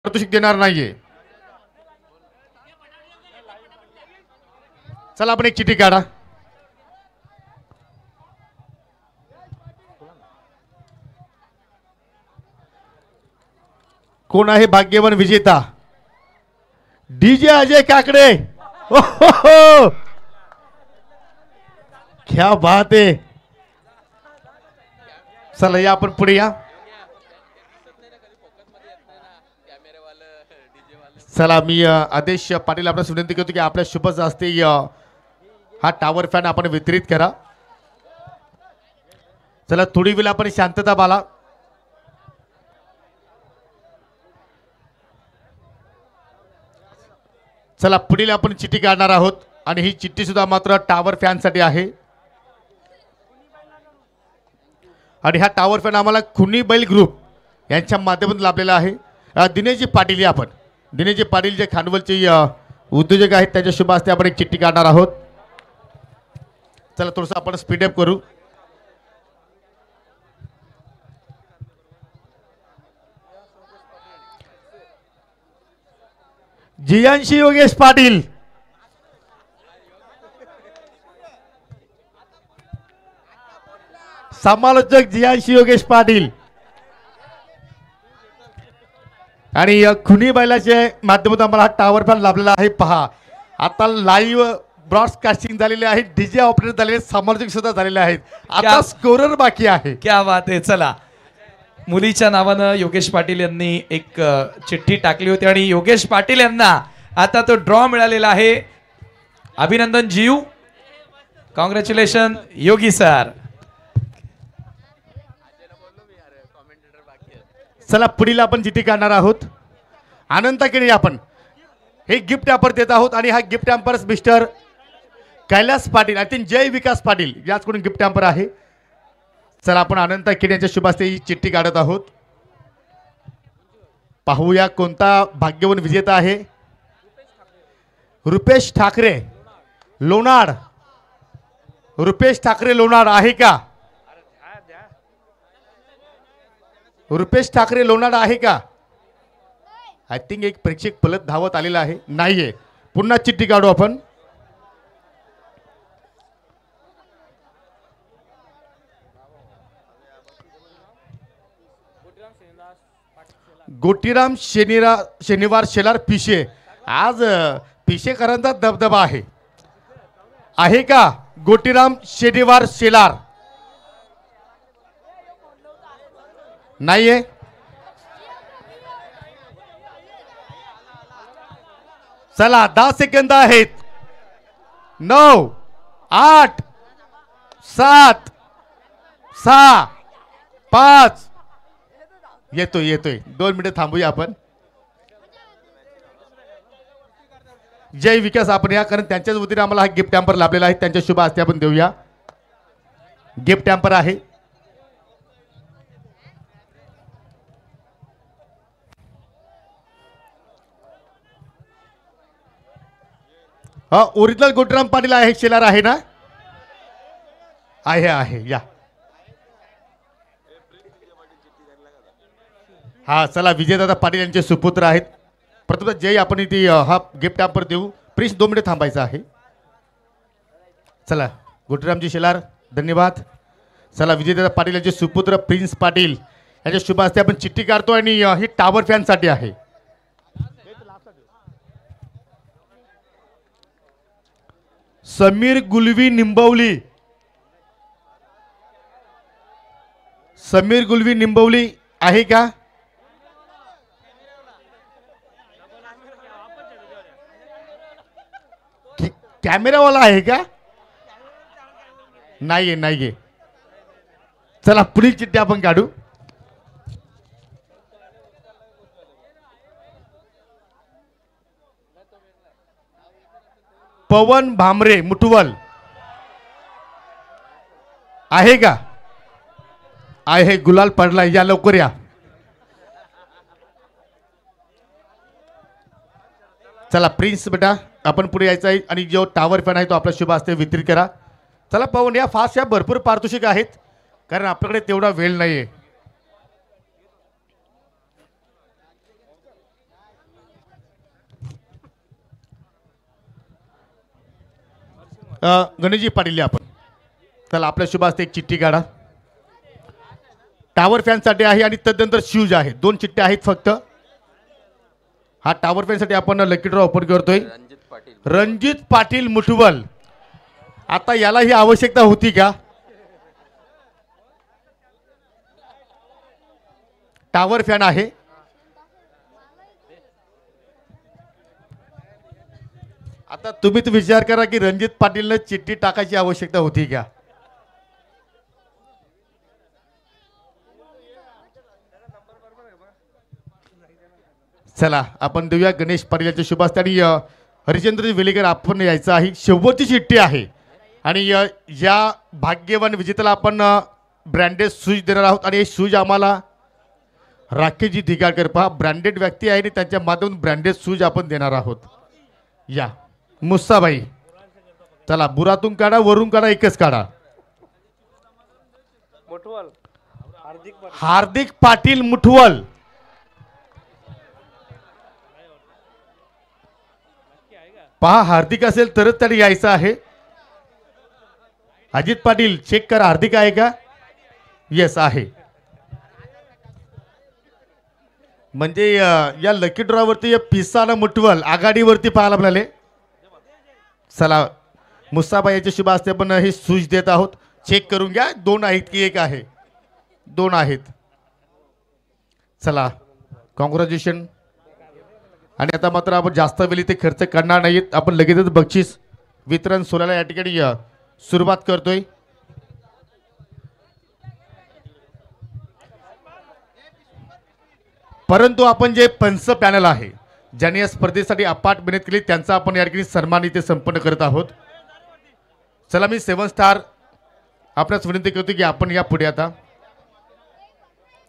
पारितोषिक देणार नाहीये. चला आपण एक चिठ्ठी काढा. कोण आहे भाग्यवान विजेता? डीजे अजय काकडे. हो, क्या बात आहे. चला या आपण पुढे या. चला मी आदेश पाटील आपल्याला विनंती करतो की आपल्या शुभ हस्ते हा टावर फॅन आपण वितरित करा. चला थोडी वेळ आपण शांतता बाळगा. चला पुढील आपण चिठ्ठी काढणार आहोत आणि ही चिठ्ठी सुद्धा मात्र टावर फॅन साठी आहे. आणि हा टावर फॅन आम्हाला खुनी बैल ग्रुप यांच्या माध्यमातून लाभलेला आहे. दिनेशजी पाटील या आपण दिनेशजी पाटील जे खानवलचे उद्योजक आहेत त्यांच्या शुभ हस्ते आपण एक चिठ्ठी काढणार आहोत. चला थोडंसं आपण स्पीडअप करू. जियांशी योगेश पाटील. समालोचक जियांशी योगेश पाटील आणि खुनी बैलाचे माध्यमातून आम्हाला हा टावर फॅन लाभलेला आहे. पहा आता लाईव्ह ब्रॉडकास्टिंग झालेले आहे. डीजे ऑपरेटर झालेले, समालोचक सुद्धा झालेले आहेत. आता स्कोरर बाकी आहे. क्या बात आहे. चला मुलीच्या नावानं योगेश पाटील यांनी एक चिठ्ठी टाकली होती आणि योगेश पाटील यांना आता तो ड्रॉ मिळालेला आहे. अभिनंदन जीव. कॉंग्रॅच्युलेशन योगी सर. चला पुढील आपण चिठ्ठी काढणार आहोत. आनंदाकडे आपण हे गिफ्ट आपण देत आहोत आणि हा gift hamper mister Kailas Patil I think Jay Vikas Patil याचकडून गिफ्ट हॅम्पर आहे. चला आपण अनंत खेड यांच्या शुभ हस्ते ही चिठ्ठी काढत आहोत. पाहूया कोणता भाग्यवान विजेता आहे. रुपेश ठाकरे लोणाड. रुपेश ठाकरे लोणाड आहे का? रुपेश ठाकरे लोणाड आहे का? आय थिंक एक प्रेक्षक पलत धावत आलेला आहे. नाहीये. पुन्हा चिठ्ठी काढू आपण. गोटीराम शनिवार शेलार पिशे. आज पिशेकरांचा दबदबा आहे का? गोटीराम शनिवार शेलार नाहीये. चला 10 सेकंद आहेत. 9 8 7 6 5 येतोय 2 मिनिटं थांबूया आपण. जय विकास आपण या कारण त्यांच्याच वतीने आम्हाला हा गिफ्ट हॅम्पर लाभलेला आहे. त्यांच्या शुभ हस्ते आपण देऊया. गिफ्ट हॅम्पर आहे. हा ओरिजिनल गोटीराम पाटील आहे. शेलार आहे ना? आहे या. हा चला विजयदादा पाटील यांचे सुपुत्र आहेत. प्रथम जय आपण इथे हा गिफ्ट हॅम्पर देऊ. प्लीज 2 मिनिटे थांबायचं आहे. चला गोटीरामजी शेलार धन्यवाद. चला विजयदादा पाटील यांचे सुपुत्र प्रिन्स पाटील यांच्या शुभ हस्ते आपण चिठ्ठी काढतो आणि ही टावर फॅन साठी आहे. समीर गुलवी निंबवली. समीर गुलवी निंबवली आहे का? कॅमेरावाला आहे का? नाहीये. चला पुढील चिठ्ठी आपण काढू. पवन भामरे मुठवल आहे का? आहे. गुलाल पडला. या लवकर या. चला प्रिन्स बेटा आपण पुढे यायचं आहे आणि जो टावर फॅन आहे तो आपल्या शुभ हस्ते वितरित करा. चला पवन या फास्ट या. भरपूर पारितोषिक आहेत कारण आपल्याकडे तेवढा वेळ नाहीये. गणेशजी पाटील आपण चला आपल्या शुभ हस्ते एक चिठ्ठी काढा. टावर फॅनसाठी आहे आणि तदनंतर शूज आहे. 2 चिठ्ठ्या आहेत फक्त. हा टावर फॅनसाठी आपण लकी ड्रॉ ओपन करतोय. रणजित पाटील मुठवल. आता याला ही आवश्यकता होती का? टावर फॅन आहे. आता तुम्ही विचार करा की रणजित पाटीलने चिठ्ठी टाकायची आवश्यकता होती का? चला आपण देऊया गणेश पाटील यांच्या शुभ हस्ते. आणि हरिचंद्र वेलेकर आपण यायचं आहे. शेवटची चिठ्ठी आहे आणि या भाग्यवान विजेत्याला आपण ब्रँडेड शूज देणार आहोत. आणि हे शूज आम्हाला राकेशजी धिगाडकर पहा ब्रँडेड व्यक्ती आहे आणि त्यांच्या माध्यमातून ब्रँडेड शूज आपण देणार आहोत. या मुस्साबाई चला बुरातून काढा वरून काढा एकच काढा. हार्दिक पाटील मुठवल. पहा हार्दिक असेल तरच त्याने यायचं आहे. अजित पाटील चेक करा हार्दिक आहे का? येस आहे. म्हणजे या लकी ड्रॉवरती या पिसाला मुठवल आघाडीवरती पाहायला मिळाले. चला मुस्ताबाई याच्या शुभ हस्ते पण हे शूज देत आहोत. चेक करून घ्या 2 आहेत की 1 आहे? 2 आहेत. चला कॉंग्रॅच्युलेशन. आणि आता मात्र आपण जास्त वेळ इथे खर्च करणार नाहीत. आपण लगेचच बक्षीस वितरण सोहळ्याला या ठिकाणी सुरुवात करतोय. परंतु आपण जे पंच पॅनल आहे ज्यांनी या स्पर्धेसाठी अपाट मेहनत केली त्यांचा आपण या ठिकाणी सन्मान इथे संपन्न करत आहोत. चला मी 7 स्टार आपल्यास विनंती करतो की आपण या पुढे. आता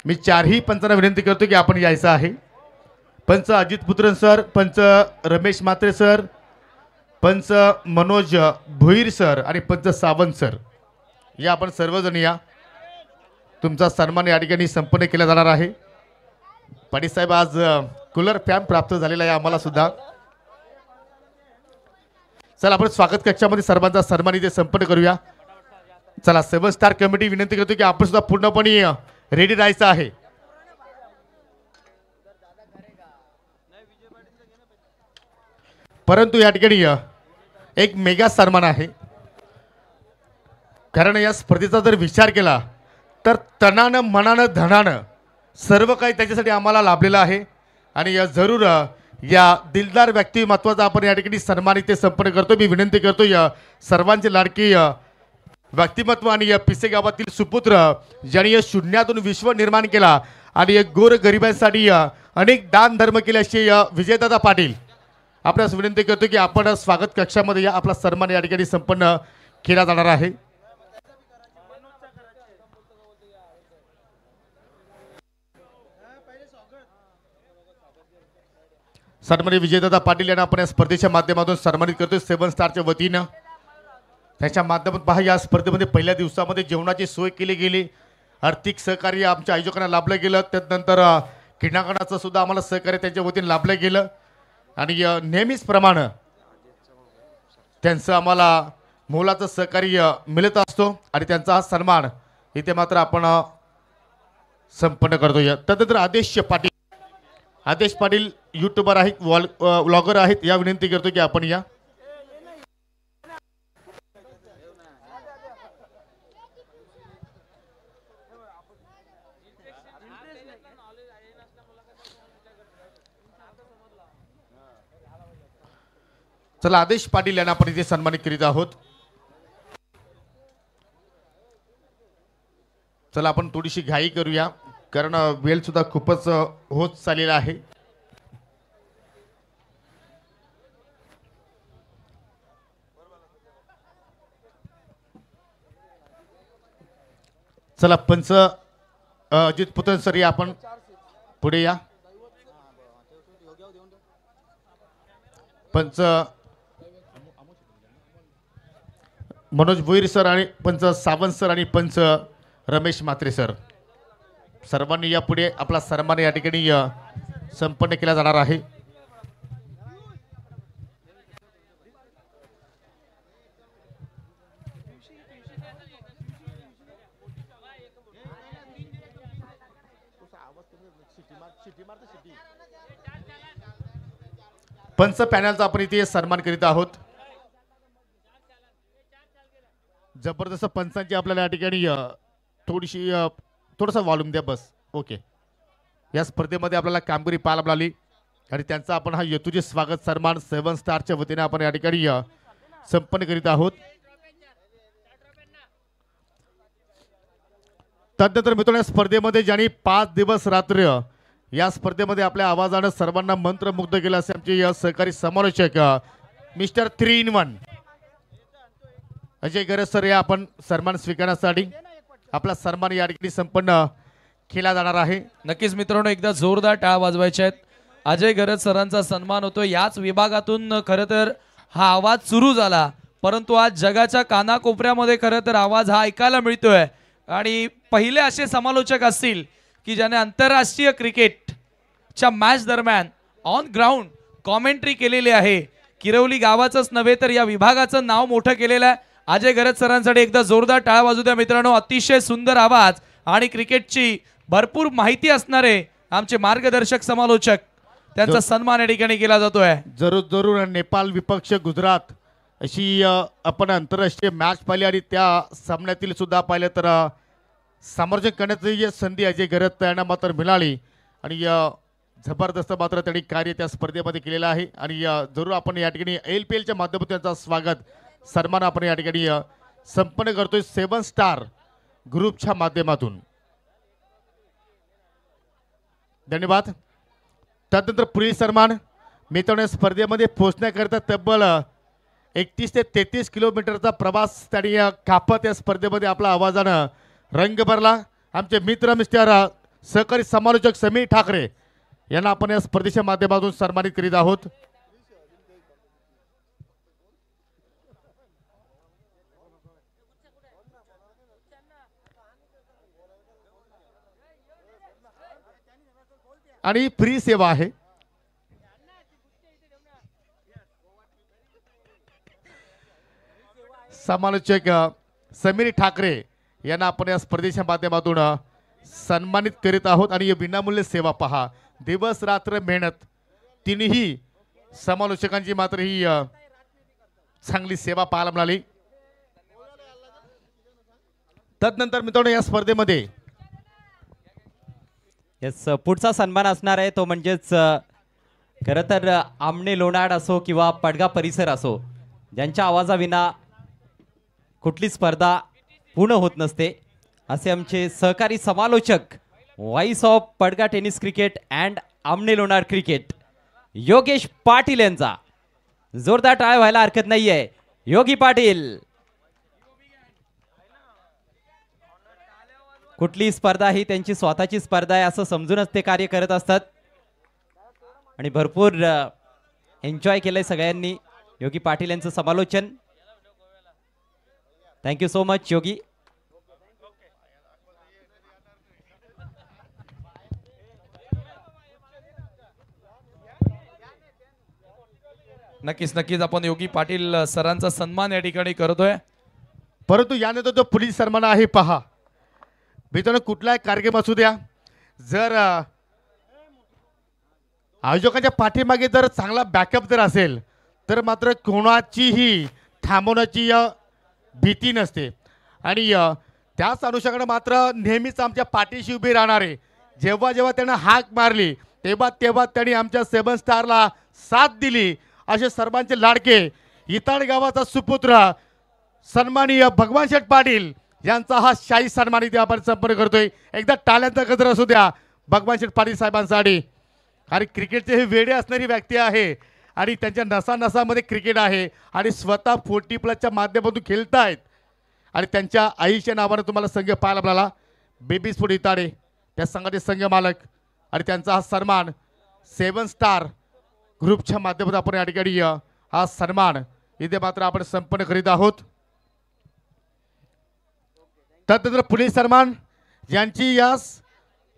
मी 4ही पंचांना विनंती करतो की आपण यायचं आहे. पंच अजित पुत्रन सर, पंच रमेश म्हात्रे सर, पंच मनोज भोईर सर आणि पंच सावंत सर या आपण सर्वजण या. तुमचा सन्मान या ठिकाणी संपन्न केला जाणार आहे. पाटील साहेब आज कूलर फॅन प्राप्त झालेला आहे आम्हाला सुद्धा. चला आपण स्वागत कक्षामध्ये सर्वांचा सन्मान इथे संपन्न करूया. चला 7 स्टार कमिटी विनंती करतो की आपण सुद्धा पूर्णपणे रेडी राहायचं आहे. परंतु या ठिकाणी एक मेगा सन्मान आहे. कारण या स्पर्धेचा जर विचार केला तर तनानं मनानं धनानं सर्व काही त्याच्यासाठी आम्हाला लाभलेलं आहे. आणि जरूर या दिलदार व्यक्तिमत्वाचा आपण या ठिकाणी सन्मान इथे संपन्न करतो. मी विनंती करतो या सर्वांचे लाडकी व्यक्तिमत्व आणि या पिसे गावातील सुपुत्र ज्यांनी या शून्यातून विश्व निर्माण केला आणि एक गोर गरिबांसाठी अनेक दान धर्म केले असे विजयदादा पाटील आपल्यास विनंती करतो की आपण स्वागत कक्षामध्ये या. आपला सन्मान या ठिकाणी संपन्न केला जाणार आहे. सन्माननीय विजयदादा पाटील यांना आपण या स्पर्धेच्या माध्यमातून सन्मानित करतोय 7 स्टारच्या वतीनं. त्याच्या माध्यमातून पहा या स्पर्धेमध्ये पहिल्या दिवसामध्ये जेवणाची सोय केली गेली. आर्थिक सहकार्य आमच्या आयोजकांना लाभलं गेलं. त्यानंतर क्रीडांगणाचं सुद्धा आम्हाला सहकार्य त्यांच्या वतीने लाभलं गेलं. आणि नेहमीच प्रमाणे त्यांचं आम्हाला मोलाचं सहकार्य मिळत असतो आणि त्यांचा हा सन्मान इथे मात्र आपण संपन्न करतो. त्यानंतर आदेश पाटील यूट्यूबर आहेत, व्लॉगर आहेत. या विनंती करतो की आपण या. चला आदेश पाटील यांना आपण इथे सन्मानित करीत आहोत. चला आपण थोडीशी घाई करूया कारण वेळ सुद्धा खूपच होत चाललेला आहे. चला पंच अजित पुतन सर या आपण पुढे या. पंच मनोज भोईर सर आणि पंच सावंत सर आणि पंच रमेश म्हात्रे सर सर्वांनी या पुढे आपला सन्मान या ठिकाणी संपन्न केला जाणार आहे. पंच पॅनलचा आपण इथे सन्मान करीत आहोत. जबरदस्त पंचांची आपल्याला या ठिकाणी थोडीशी थोडासा वॉल्यूम द्या बस. ओके. या स्पर्धेमध्ये आपल्याला कामगिरी पाहायला मिळाली आणि त्यांचा आपण हा यतुजी स्वागत सन्मान 7 स्टारच्या वतीने आपण या ठिकाणी संपन्न करीत आहोत. तदनंतर मित्रांनो या स्पर्धेमध्ये ज्यांनी 5 दिवस रात्र या स्पर्धेमध्ये आपल्या आवाजानं सर्वांना मंत्रमुग्ध केलं असे आमचे सहकारी समालोचक मिस्टर 3 in 1 अजय गरज सर या आपण सन्मान स्वीकारण्यासाठी आपला सन्मान या ठिकाणी संपन्न केला जाणार आहे. नक्कीच मित्रांनो एकदा जोरदार टाळ वाजवायचे आहेत. अजय गरज सरांचा सन्मान होतो. याच विभागातून खरं तर हा आवाज सुरू झाला, परंतु आज जगाच्या कानाकोपऱ्यामध्ये खरं तर आवाज हा ऐकायला मिळतोय. आणि पहिले असे समालोचक असतील की ज्याने आंतरराष्ट्रीय क्रिकेटच्या मॅच दरम्यान ऑन ग्राउंड कॉमेंट्री केलेली आहे. किरवली गावाचंच नव्हे तर या विभागाचं नाव मोठं केलेलं आहे. अजय गरज सरांसाठी एकदा जोरदार टाळ वाजू द्या मित्रांनो. अतिशय सुंदर आवाज आणि क्रिकेटची भरपूर माहिती असणारे आमचे मार्गदर्शक समालोचक, त्यांचा सन्मान या ठिकाणी केला जातोय. जरूर जरूर. नेपाळ विपक्ष गुजरात अशी आपण आंतरराष्ट्रीय मॅच पाहिली आणि त्या सामन्यातील सुद्धा पाहिलं तर समर्थन करण्याची जी संधी अजय गरज यांना मात्र मिळाली आणि जबरदस्त मात्र त्यांनी कार्य त्या स्पर्धेमध्ये केलेलं आहे. आणि जरूर आपण या ठिकाणी LPLच्या माध्यमातून त्यांचा स्वागत सन्मान आपण या ठिकाणी संपन्न करतोय 7 स्टार ग्रुपच्या माध्यमातून. धन्यवाद. त्यानंतर पुढील सन्मान मित्रांनो स्पर्धेमध्ये पोहोचण्याकरिता तब्बल 31 ते 33 किलोमीटरचा प्रवास त्यांनी कापत या स्पर्धेमध्ये आपला आवाजानं रंग भरला. आमचे मित्र मिस्टर सहकारी समालोचक समीर ठाकरे यांना आपण या स्पर्धेच्या माध्यमातून सन्मानित करीत आहोत. आणि फ्री सेवा आहे. समालोचक समीर ठाकरे यांना आपण या स्पर्धेच्या माध्यमातून सन्मानित करीत आहोत. आणि विनामूल्य सेवा पहा, दिवस रात्र मेहनत, तिन्ही समालोचकांची मात्र ही चांगली सेवा पाहायला मिळाली. तदनंतर मित्रांनो या स्पर्धेमध्ये पुढचा सन्मान असणार आहे तो म्हणजेच खरं तर आमने लोणाड असो किंवा पडगा परिसर असो, ज्यांच्या आवाजाविना कुठली स्पर्धा पूर्ण होत नसते, असे आमचे सहकारी समालोचक voice of Padga tennis cricket and Aamne Lonad cricket Yogesh Patil यांचा जोरदार टाळ व्हायला हरकत नाहीये. योगी पाटील कुठली स्पर्धा ही त्यांची स्वतःची स्पर्धा आहे असं समजूनच ते कार्य करत असतात आणि भरपूर एन्जॉय केलंय सगळ्यांनी योगी पाटील यांचं समालोचन. थँक्यू सो मच योगी. नक्कीच नक्कीच आपण योगी पाटील सरांचा सन्मान या ठिकाणी करतोय. परंतु यानंतर जो पुढील सन्मान आहे पहा मित्रांनो, कुठलाही कार्यक्रम असू द्या, जर आयोजकांच्या पाठीमागे जर चांगला बॅकअप जर असेल तर मात्र कोणाचीही थांबवण्याची भीती नसते. आणि त्याच अनुषंगाने मात्र नेहमीच आमच्या पाठीशी उभी राहणारे, जेव्हा जेव्हा त्यांना हाक मारली तेव्हा तेव्हा त्यांनी आमच्या 7 स्टारला साथ दिली असे सर्वांचे लाडके इताड गावाचा सुपुत्र सन्माननीय भगवान शेठ पाटील यांचा हा शाही सन्मान इथे आपण संपन्न करतोय. एकदा टाळ्यांचा गजर असू द्या भगवान शेठ पाटील साहेबांसाठी. आणि क्रिकेटचे हे वेडे असणारी व्यक्ती आहे आणि त्यांच्या नसानसामध्ये क्रिकेट आहे आणि स्वतः 40+ माध्यमातून खेळतायत. आणि त्यांच्या आईच्या नावानं तुम्हाला संघ पाहायला मिळाला, बेबी स्पोर्ट इताडे त्या संघाचे संघ मालक. आणि त्यांचा हा सन्मान 7 स्टार ग्रुपच्या माध्यमातून आपण या ठिकाणी हा सन्मान इथे मात्र आपण संपन्न करीत आहोत. त्यानंतर पुढील सन्मान ज्यांची या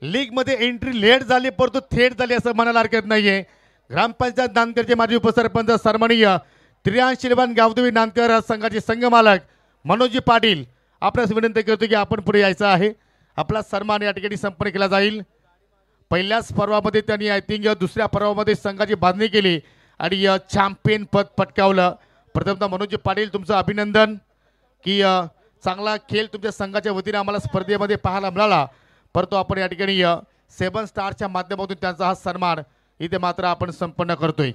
लीगमध्ये एंट्री लेट झाली परंतु थेट झाली असं म्हणायला हरकत नाहीये, ग्रामपंचायत नांदकरचे माजी उपसरपंच सन्माननीय त्रियांशीलवान गावदेवी नांदकर संघाचे संघ मालक मनोजी पाटील, आपल्यास विनंती करतो की आपण पुढे यायचं आहे. आपला सन्मान या ठिकाणी संपन्न केला जाईल. पहिल्याच पर्वामध्ये त्यांनी आय थिंक दुसऱ्या पर्वामध्ये संघाची बांधणी केली आणि चॅम्पियन पद पटकावलं. प्रथमतः मनोज पाटील तुमचं अभिनंदन की चांगला खेळ तुमच्या संघाच्या वतीने आम्हाला स्पर्धेमध्ये पाहायला मिळाला. परंतु आपण या ठिकाणी 7 स्टारच्या माध्यमातून त्यांचा हा सन्मान इथे मात्र आपण संपन्न करतोय.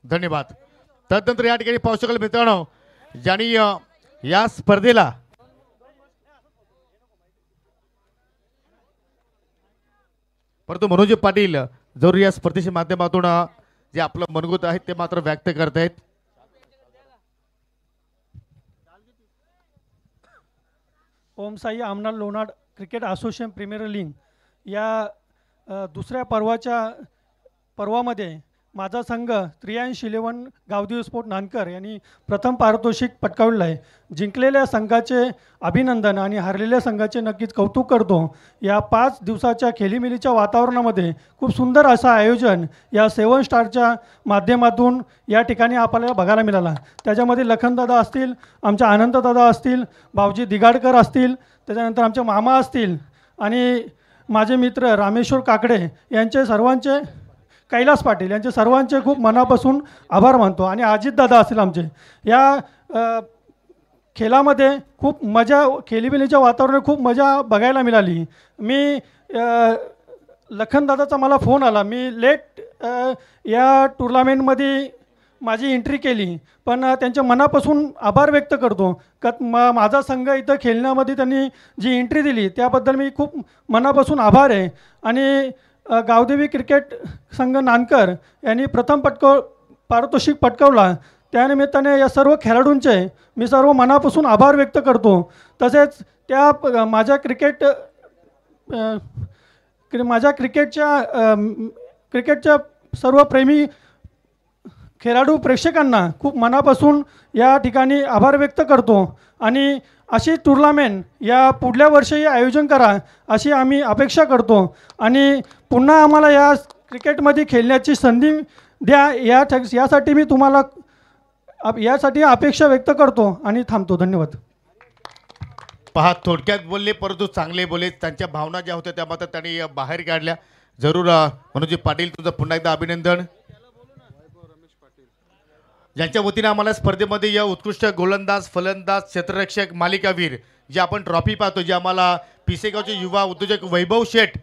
धन्यवाद. तदनंतर या ठिकाणी पाहू शकाल मित्रांनो ज्यांनी या स्पर्धेला परंतु मनोज पाटील जरूर या स्पर्धेच्या माध्यमातून जे आपलं मनोगत आहे ते मात्र व्यक्त करतायत. ओम साई आमनाल लोणाड क्रिकेट असोसिएशन प्रीमियर लीग या दुसऱ्या पर्वामध्ये माझा संघ 8311 गावदेवी स्पोर्ट नानकर यांनी प्रथम पारितोषिक पटकावलं आहे. जिंकलेल्या संघाचे अभिनंदन आणि हरलेल्या संघाचे नक्कीच कौतुक करतो. या 5 दिवसाच्या खेळीमेळीच्या वातावरणामध्ये खूप सुंदर असं आयोजन या 7 स्टारच्या माध्यमातून या ठिकाणी आपल्याला बघायला मिळाला. त्याच्यामध्ये लखनदादा असतील, आमच्या आनंददादा असतील, भाऊजी दिगाडकर असतील, त्याच्यानंतर आमचे मामा असतील आणि माझे मित्र रामेश्वर काकडे यांचे सर्वांचे, कैलास पाटील यांचे सर्वांचे खूप मनापासून आभार मानतो. आणि अजितदादा असतील आमचे. या खेळामध्ये खूप मजा, खेळीमेळीच्या वातावरणात खूप मजा बघायला मिळाली. मी लखनदादाचा मला फोन आला, मी लेट या टुर्नामेंटमध्ये माझी एंट्री केली, पण त्यांच्या मनापासून आभार व्यक्त करतो का माझा संघ इथं खेळण्यामध्ये त्यांनी जी एंट्री दिली त्याबद्दल मी खूप मनापासून आभार आहे. आणि गावदेवी क्रिकेट संघ नानकर यांनी प्रथम पारितोषिक पटकावला. त्यानिमित्ताने या सर्व खेळाडूंचे मी सर्व मनापासून आभार व्यक्त करतो. तसेच त्या माझ्या क्रिकेटच्या सर्व प्रेमी खेळाडू प्रेक्षकांना खूप मनापासून या ठिकाणी आभार व्यक्त करतो. आणि अशी टुर्नामेंट या पुढल्या वर्षी आयोजन करा अशी आम्ही अपेक्षा करतो. आणि पुन्हा आम्हाला या क्रिकेटमध्ये खेळण्याची संधी द्या यासाठी मी तुम्हाला यासाठी अपेक्षा व्यक्त करतो आणि थांबतो. धन्यवाद. पहा, थोडक्यात बोलले परंतु चांगले बोलले. त्यांच्या भावना ज्या होत्या त्या मात्र त्यांनी बाहेर काढल्या. जरूर मनोज पाटील तुझं पुन्हा एकदा अभिनंदन. ज्यांच्या वतीने आम्हाला स्पर्धेमध्ये या उत्कृष्ट गोलंदाज, फलंदाज, क्षेत्ररक्षक, मालिकावीर जे आपण ट्रॉफी पाहतो, जे आम्हाला पिसेगावचे युवा उद्योजक वैभव शेठ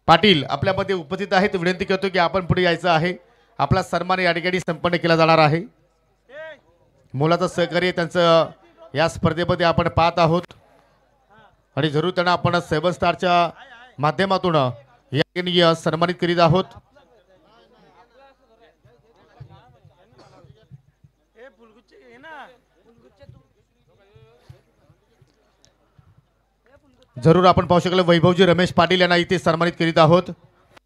पाटील आपल्यामध्ये उपस्थित आहेत. विनंती करतो की आपण पुढे यायचं आहे. आपला सन्मान या ठिकाणी संपन्न केला जाणार आहे. मोलाचं सहकार्य त्यांचं या स्पर्धेमध्ये आपण पाहत आहोत आणि जरूर त्यांना आपण 7 स्टारच्या माध्यमातून या ठिकाणी सन्मानित करीत आहोत. जरूर आपण पाहू शकलो वैभवजी रमेश पाटील यांना इथे सन्मानित करीत आहोत.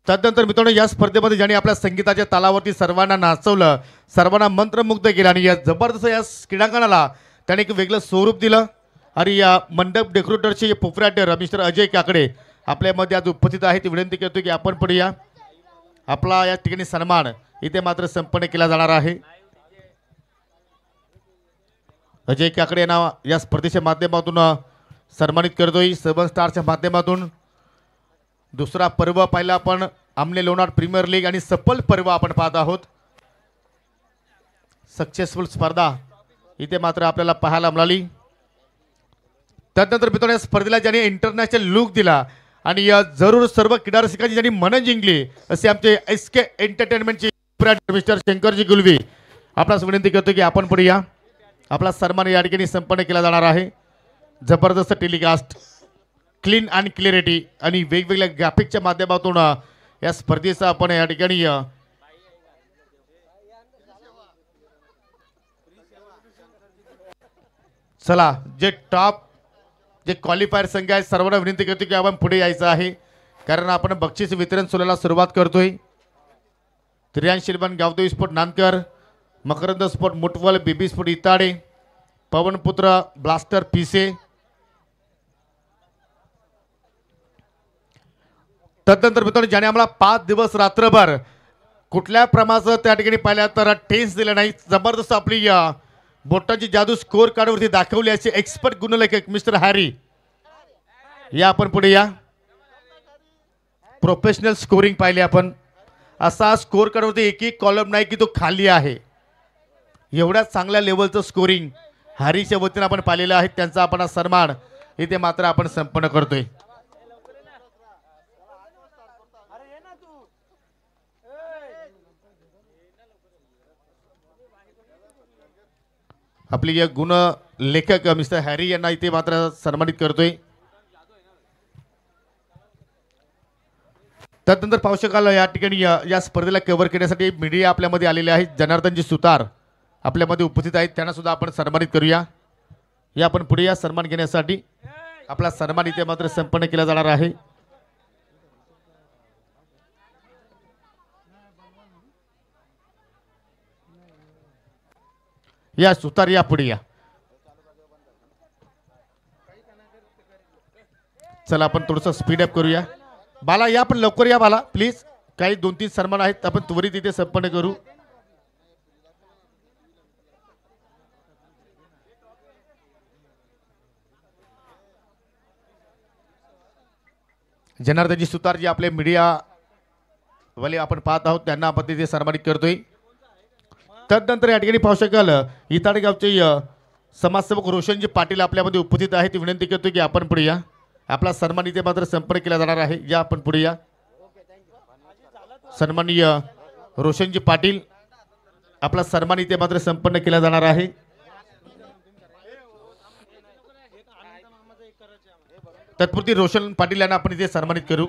तदनंतर मित्रांनो या स्पर्धेमध्ये ज्यांनी आपल्या संगीताच्या तालावरती सर्वांना नाचवलं, सर्वांना मंत्रमुग्ध केलं आणि या जबरदस्त या क्रीडांगणाला त्याने एक वेगळं स्वरूप दिलं. आणि या मंडप डेकोरेटरचे प्रोप्रायटर मिस्टर अजय काकडे आपल्यामध्ये आज उपस्थित आहेत. विनंती करतो की आपण पुढे या. आपला या ठिकाणी सन्मान इथे मात्र संपन्न केला जाणार आहे. अजय काकडे यांना या स्पर्धेच्या माध्यमातून सन्मानित करतोय 7 स्टारच्या माध्यमातून. दुसरा पर्व पाहिला आपण आमने लोणार प्रीमियर लीग आणि सफल पर्व आपण पाहत आहोत. सक्सेसफुल स्पर्धा इथे मात्र आपल्याला पाहायला मिळाली. त्यानंतर मित्रांनो या स्पर्धेला ज्यांनी इंटरनॅशनल लुक दिला आणि जरूर सर्व क्रीडा रसिकांची ज्यांनी मन जिंकली असे आमचे SK एंटरटेनमेंटचे मिस्टर शंकरजी गुलवी आपणास विनंती करतो की आपण पुढे या. आपला सन्मान या ठिकाणी संपन्न केला जाणार आहे. जबरदस्त टेलिकास्ट, क्लीन अँड क्लिअरिटी आणि वेगवेगळ्या ग्राफिकच्या माध्यमातून या स्पर्धेचा आपण या ठिकाणी चला जे टॉप जे क्वालिफायर संघ आहेत सर्वांना विनंती करतो की आपण पुढे यायचं आहे, कारण आपण बक्षीस वितरण सोहळ्याला सुरुवात करतोय. 83 Gavdevi sport Nankar, Makarand sport Mutwal, BB sport Itade, Pavanputra blaster Pise. तदनंतर मित्रांनो ज्याने आम्हाला 5 दिवस रात्रभर कुठल्या प्रमाणाचं त्या ठिकाणी पाहिलं तर टेन्स दिलं नाही. जबरदस्त आपली बोटाची जादू स्कोर कार्डवरती दाखवली असे एक्सपर्ट गुणलेखक मिस्टर हॅरी. या आपण पुढे या. प्रोफेशनल स्कोरिंग पाहिले आपण. असा स्कोर कार्डवरती एकही कॉलम नाही की तो खाली आहे. एवढ्या चांगल्या लेवलचं स्कोरिंग हॅरीच्या वतीनं आपण पाहिलेलं आहे. त्यांचा आपण सन्मान इथे मात्र आपण संपन्न करतोय. आपली गुण लेखक मिस्टर हॅरी यांना इथे मात्र सन्मानित करतोय. त्यानंतर पाहू शकाल या ठिकाणी या स्पर्धेला कव्हर करण्यासाठी मीडिया आपल्यामध्ये आलेले आहेत. जनार्दनजी सुतार आपल्यामध्ये उपस्थित आहेत. त्यांना सुद्धा आपण सन्मानित करूया. या आपण पुढे या सन्मान घेण्यासाठी. आपला सन्मान इथे मात्र संपन्न केला जाणार आहे. या सुतार या पुढे या. चला आपण थोडंसं स्पीड अप करूया. बाला या पण लवकर या बाला प्लीज. काही 2-3 सन्मान आहेत आपण त्वरित इथे संपन्न करू. जनार्दनजी सुतार जे आपले मीडिया वाले आपण पाहत आहोत त्यांना आपण तिथे सन्मानित करतोय. त्यानंतर या ठिकाणी पाहू शकाल इताडे गावचे समाजसेवक रोशनजी पाटील आपल्यामध्ये उपस्थित आहेत. विनंती करतो की आपण पुढे या. आपला सन्मान इथे मात्र संपन्न केला जाणार आहे. या आपण पुढे या. सन्माननीय रोशनजी पाटील आपला सन्मान इथे मात्र संपन्न केला जाणार आहे. तत्पुरती रोशन पाटील यांना आपण इथे सन्मानित करू.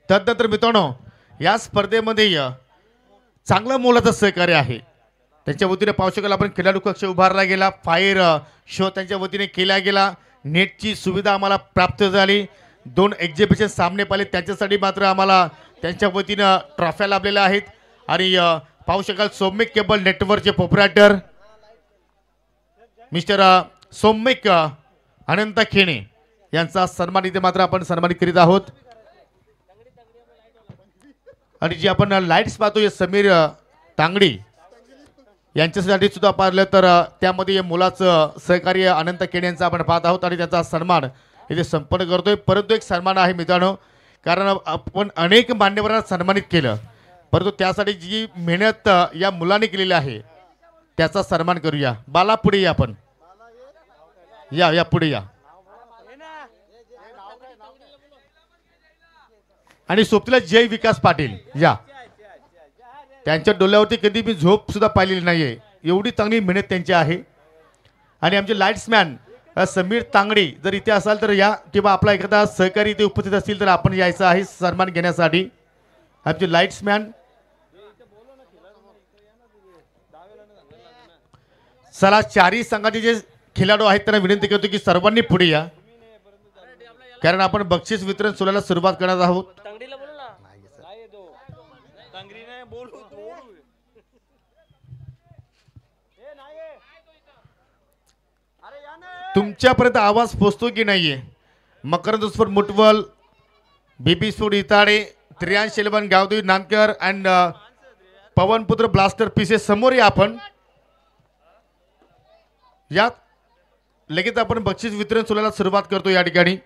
त्यानंतर मित्रांनो या स्पर्धेमध्ये चांगलं मोलाचं सहकार्य आहे. त्यांच्या वतीने पाहू शकाल आपण खेळाडू कक्ष उभारला गेला. फायर शो त्यांच्या वतीने केला गेला. नेटची सुविधा आम्हाला प्राप्त झाली. 2 एक्झिबिशन सामने पाहिले त्यांच्यासाठी मात्र आम्हाला त्यांच्या वतीनं ट्रॉफ्या लाभलेल्या आहेत. आणि पाहू शकाल सौम्यक केबल नेटवर्कचे प्रोप्रायटर मिस्टर सौम्यक अनंत खेणे यांचा सन्मान इथे मात्र आपण सन्मानित करीत आहोत. आणि जी आपण लाईट्स पाहतोय समीर तांगडी यांच्यासाठी सुद्धा पाहिलं तर त्यामध्ये मुलाचं सहकार्य अनंत केणे यांचं आपण पाहत आहोत. आणि त्याचा सन्मान इथे संपन्न करतोय. परंतु एक सन्मान आहे मित्रांनो, कारण आपण अनेक मान्यवरांना सन्मानित केलं परंतु त्यासाठी जी मेहनत या मुलाने केलेली आहे त्याचा सन्मान करूया. बाला पुढे या. आपण या पुढे या. आणि सोबतीला जय विकास पाटील या. त्यांच्या डोळ्यावरती कधी मी झोप सुद्धा पाहिलेली नाहीये. एवढी चांगली मेहनत त्यांची आहे. आणि आमचे लाईट्समॅन समीर तांगडी जर इथे असाल तर या, किंवा आपला एखादा सहकारी इथे उपस्थित असतील तर आपण यायचं आहे सन्मान घेण्यासाठी. आमचे लाईट्समॅन चला चारही संघाचे जे खेळाडू आहेत त्यांना विनंती करतो की सर्वांनी पुढे या, कारण आपण बक्षीस वितरण सोहळ्याला सुरुवात करणार आहोत. तुमच्यापर्यंत आवाज पोहोचतो की नाहीये? मकरंद स्फोट Mutwal, BB sport Itade, 83 Gavdevi Nankar and Pavanputra blaster पीसेस समोर या. आपण यात लगेच आपण बक्षीस वितरण सोहळ्याला सुरुवात करतो या ठिकाणी.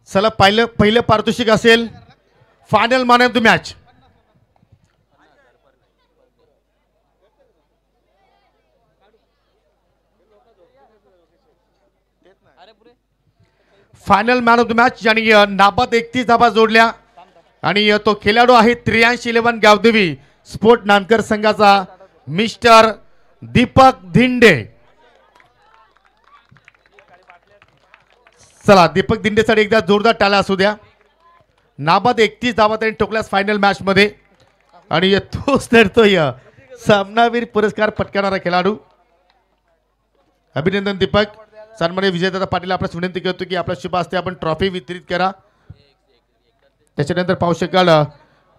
चला पहिलं पारितोषिक असेल final man of the match. Final man of the match यांनी नाबाद 31 धाबा जोडल्या आणि तो खेळाडू आहे 83 गावदेवी स्पोर्ट नानकर संघाचा मिस्टर दीपक धिंडे. चला दीपक दिंडेसाठी एकदा जोरदार टाळ्या असू द्या. नाबाद 31 धावा त्यांनी ठोकल्यास फायनल मॅच मध्ये आणि तोच ठरतोय सामनावीर पुरस्कार पटकावणारा खेळाडू. अभिनंदन दीपक. सन्मान्य विजयदादा पाटील आपल्यास विनंती करतो की आपल्या शुभ हस्ते आपण ट्रॉफी वितरित करा. त्याच्यानंतर पाहू शकाल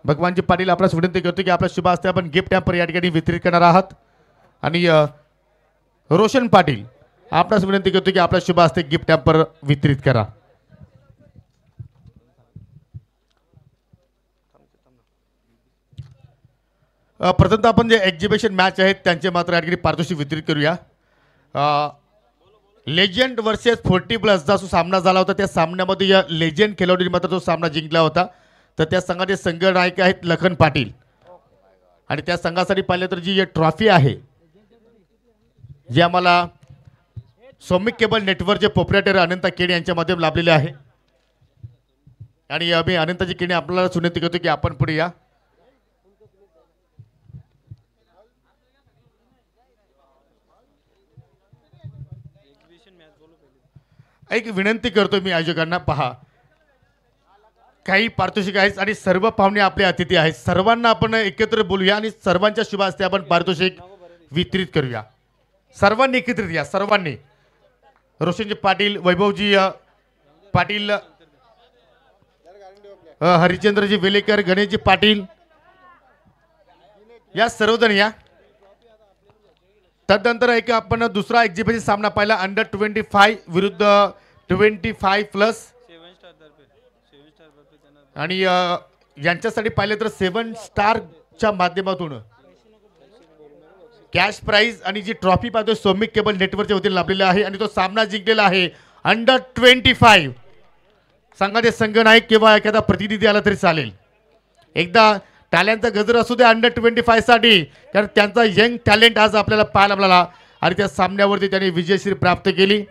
भगवानजी पाटील आपल्यास विनंती करतो की आपल्या शुभ हस्ते आपण गिफ्ट हॅम्पर या ठिकाणी वितरित करणार आहात. आणि रोशन पाटील आपल्यास विनंती करतो की आपल्या शुभ हस्ते गिफ्ट हॅम्पर वितरित करा. प्रथमतः आपण जे एक्झिबिशन मॅच आहेत त्यांचे मात्र या ठिकाणी पारितोषिक वितरित करूया. लेजंड वर्सेस 40+ जो सामना झाला होता त्या सामन्यामध्ये या लेजंड खेळाडूंनी मात्र तो सामना जिंकला होता. तर त्या संघाचे संघ नायक आहेत लखन पाटील आणि त्या संघासाठी पाहिलं तर जी ट्रॉफी आहे जी आम्हाला सौमिक केबल नेटवर्कचे प्रोप्रायटर अनंता केणी यांच्या माध्यमातून लाभलेले आहे. आणि आम्ही अनंताजी केणी आपल्याला विनंती करतो की आपण पुढे या. एक विनंती करतो मी आयोजकांना, पहा काही पारितोषिक आहेत आणि सर्व पाहुणे आपले अतिथी आहेत. सर्वांना आपण एकत्र बोलूया आणि सर्वांच्या शुभ हस्ते आपण पारितोषिक वितरित करूया. सर्वांनी एकत्रित या. सर्वांनी रोशनजी पाटील, वैभवजी पाटील, हरिचंद्रजी वेलेकर, गणेशजी पाटील या सर्वजण या. तदनंतर एक आपण दुसरा एक्झिबिशन सामना पाहिला अंडर 25 विरुद्ध 25+. आणि यांच्यासाठी पाहिले तर 7 स्टारच्या माध्यमातून कॅश प्राइज आणि जी ट्रॉफी पाहतो सौमिक केबल नेटवर्कच्या वतीने लाभलेला आहे आणि तो सामना जिंकलेला आहे अंडर 25. संघाचे संघ नायक किंवा एखादा प्रतिनिधी आला तरी चालेल. एकदा टॅलेंटचा गजर असू दे अंडर 25 साठी, कारण त्यांचा यंग टॅलेंट आज आपल्याला पाहायला मिळाला आणि त्या सामन्यावरती त्यांनी विजयश्री प्राप्त केली.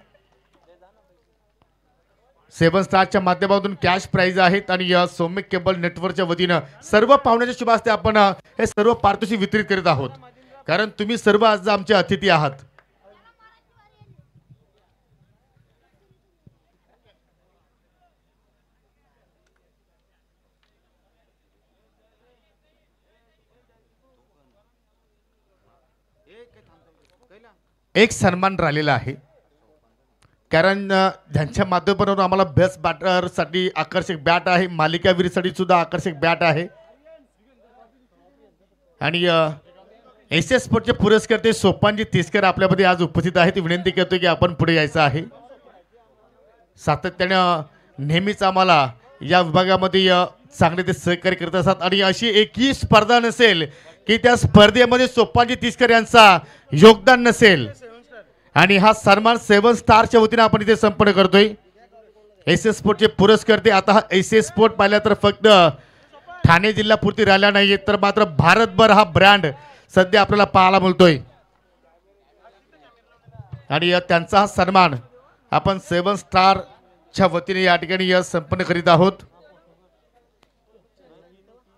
7 स्टारच्या माध्यमातून कॅश प्राइज आहेत आणि सौमिक केबल नेटवर्कच्या वतीनं सर्व पाहुण्याच्या शुभ हस्ते आपण हे सर्व पारितोषिक वितरित करीत आहोत, कारण तुम्ही सर्व आज आमचे अतिथी आहात. एक सन्मान राहिलेला आहे, कारण ज्यांच्या माध्यमातून आम्हाला बेस्ट बॅटरसाठी आकर्षक बॅट आहे, मालिकावीरसाठी सुद्धा आकर्षक बॅट आहे. आणि एस स्पोर्टचे पुरस्कर्ते सोपानजी तिसकर आपल्यामध्ये आज उपस्थित आहेत. विनंती करतो की आपण पुढे यायचं आहे. सातत्यानं नेहमीच आम्हाला या विभागामध्ये चांगले ते सहकार्य करत असतात आणि अशी एकही स्पर्धा नसेल की त्या स्पर्धेमध्ये सोपानजी तिसकर यांचा योगदान नसेल. आणि हा सन्मान 7 स्टारच्या वतीने आपण इथे संपन्न करतोय. एस स्पोर्टचे पुरस्कर्ते आता हा एस स्पोर्ट पाहिला तर फक्त ठाणे जिल्ह्यापुरती राहिला नाहीये, तर मात्र भारतभर हा ब्रँड सध्या आपल्याला पाहायला मिळतोय. आणि त्यांचा हा सन्मान आपण 7 स्टारच्या वतीने या ठिकाणी संपन्न करीत आहोत.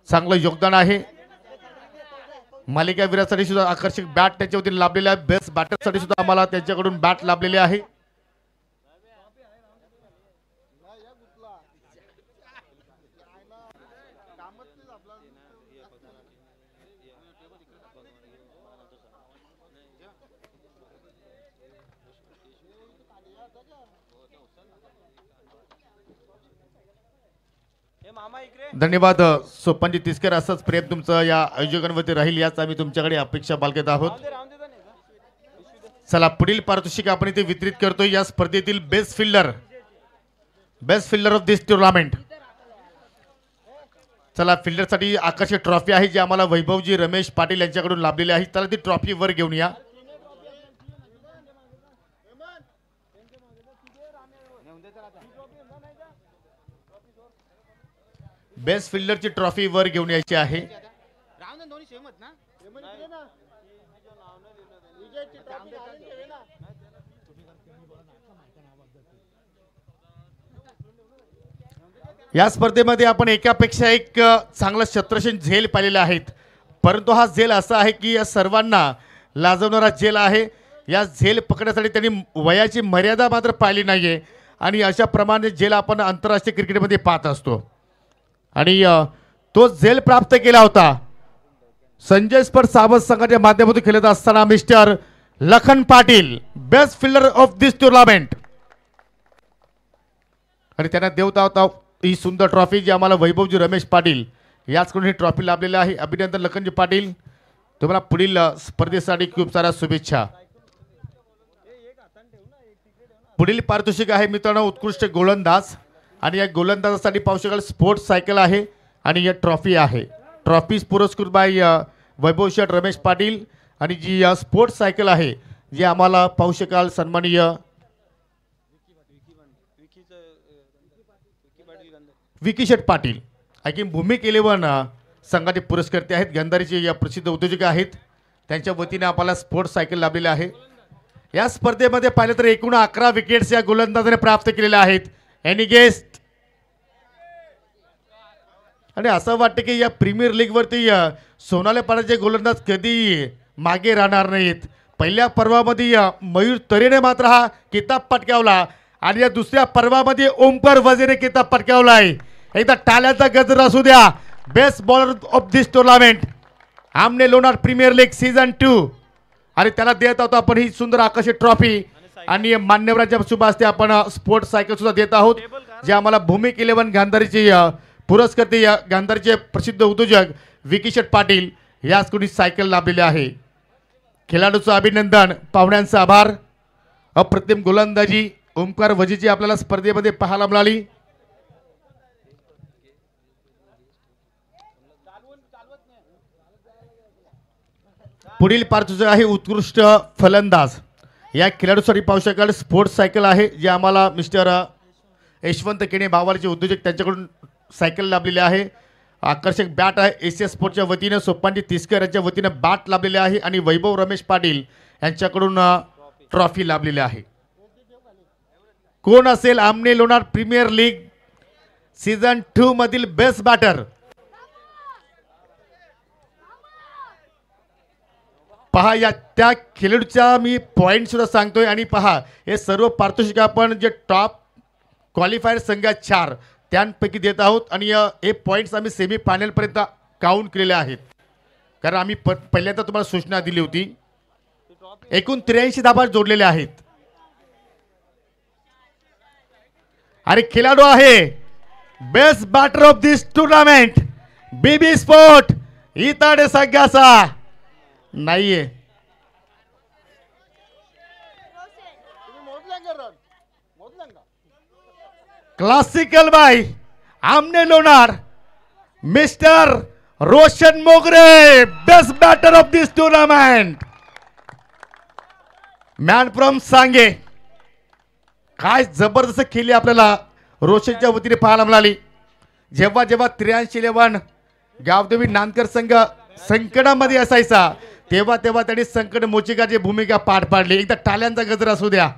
चांगलं योगदान आहे. मालिकावीरासाठी सुद्धा आकर्षक बॅट त्यांच्या वतीने लाभलेले आहे. बेस्ट बॅटरसाठी सुद्धा आम्हाला त्यांच्याकडून बॅट लाभलेले आहे. धन्यवाद सोपानजी तिसकर. असंच प्रेम तुमचं या आयोजकांवरती राहील याच आम्ही तुमच्याकडे अपेक्षा बाळगत आहोत. चला पुढील पारितोषिक आपण इथे वितरित करतोय. या स्पर्धेतील best fielder of this tournament. चला फिल्डरसाठी आकर्षक ट्रॉफी आहे जी आम्हाला वैभवजी रमेश पाटील यांच्याकडून लाभलेली आहे. चला ती ट्रॉफी वर घेऊन या. बेस्ट फिल्डरची ट्रॉफी वर घेऊन यायची आहे. या स्पर्धेमध्ये आपण एकापेक्षा एक चांगला शत्रक्षण झेल पाहिलेले आहेत, परंतु हा झेल असा आहे की या सर्वांना लाजवणारा झेल आहे. या झेल पकडण्यासाठी त्यांनी वयाची मर्यादा मात्र पाहिली नाहीये आणि अशा प्रमाणे झेल आपण आंतरराष्ट्रीय क्रिकेटमध्ये पाहत असतो आणि तो झेल प्राप्त केला होता संजय स्पर्ट सावंत संघाच्या माध्यमातून खेळत असताना mister Lakhan Patil best fielder of this tournament आणि त्यांना देवता होता ही सुंदर ट्रॉफी जी आम्हाला वैभवजी रमेश पाटील याचकडून ही ट्रॉफी लाभलेली आहे. अभिनंदन लखनजी पाटील, तुम्हाला पुढील स्पर्धेसाठी खूप साऱ्या शुभेच्छा. पुढील पारितोषिक आहे मित्रांनो उत्कृष्ट गोलंदाज आणि या गोलंदाजासाठी पाहू शकाल स्पोर्ट्स सायकल आहे आणि या ट्रॉफी आहे. ट्रॉफी पुरस्कृत बाय वैभव शेठ रमेश पाटील आणि जी स्पोर्ट्स सायकल आहे जी आम्हाला पाहू शकाल सन्माननीय विकी शेठ पाटील आणखी भूमिक 11 संघाचे पुरस्कर्ते आहेत. गंधारीचे या प्रसिद्ध उद्योजक आहेत, त्यांच्या वतीने आपल्याला स्पोर्ट्स सायकल लाभलेले आहे. या स्पर्धेमध्ये पाहिलं तर एकूण 11 विकेट्स या गोलंदाजाने प्राप्त केलेल्या आहेत. एनी गेस्ट आणि असं वाटतं की या प्रीमियर लीगवरती सोनाली पाण्याचे गोलंदाज कधी मागे राहणार नाहीत. पहिल्या पर्वामध्ये मयूर तरेने मात्र हा किताब पटकावला आणि या दुसऱ्या पर्वामध्ये ओमकार वझेने किताब पटकावला आहे. एकदा टाळ्याचा गजर असू द्या. Best bowler of this tournament आमने लोणार प्रीमियर लीग सीझन 2 आणि त्याला देत आहोत आपण ही सुंदर आकर्षक ट्रॉफी आणि मान्यवरांच्या शुभ हस्ते आपण स्पोर्ट्स सायकल सुद्धा देत आहोत जे आम्हाला भूमिक 11 गांधारीचे पुरस्कर्ते गांधारीचे प्रसिद्ध उद्योजक विकी शेठ पाटील याच कोणी सायकल लाभलेले आहे. खेळाडूचं अभिनंदन, पाहुण्यांचा आभार. अप्रतिम गोलंदाजी ओमकार वजीची आपल्याला स्पर्धेमध्ये पाहायला मिळाली. पुढील पारितोषिक आहे उत्कृष्ट फलंदाज. या खेळाडूसाठी पाहू शकाल स्पोर्ट्स सायकल आहे जे आम्हाला मिस्टर यशवंत केणे भावाचे उद्योजक त्यांच्याकडून सायकल लाभलेली आहे. आकर्षक बॅट आहे एसीएस स्पोर्टच्या वतीनं सोपांजी तिसकर यांच्या वतीनं बॅट लाभलेले आहे आणि वैभव रमेश पाटील यांच्याकडून ट्रॉफी लाभलेली आहे. कोण असेल आमने लोणार प्रीमियर लीग सीझन 2 मधील बेस्ट बॅटर? पहा या त्या खेळाडूचा मी पॉईंट सुद्धा सांगतोय आणि पहा हे सर्व पारितोषिक आपण जे टॉप क्वालिफायर संघ 4 त्यांपैकी देत आहोत आणि हे पॉईंट्स आम्ही सेमी फायनलपर्यंत काउंट केलेले आहेत कारण आम्ही पहिल्यांदा तुम्हाला सूचना दिली होती. एकूण 83 धाबा जोडलेले आहेत आणि खेळाडू आहे best batter of this tournament BB sport Itade संघाचा नाहीये. Classical by Amne Lonar mister Roshan Mogre best batter of this tournament man from सांगे. काय जबरदस्त खेळली आपल्याला रोशनच्या वतीने पाहायला मिळाली. जेव्हा जेव्हा 83-11 गावदेवी नांदकर संघ संकटामध्ये असायचा तेव्हा तेव्हा त्यांनी संकट मोचिकाची भूमिका पार पाडली. एकदा टाळ्यांचा गजर असू द्या.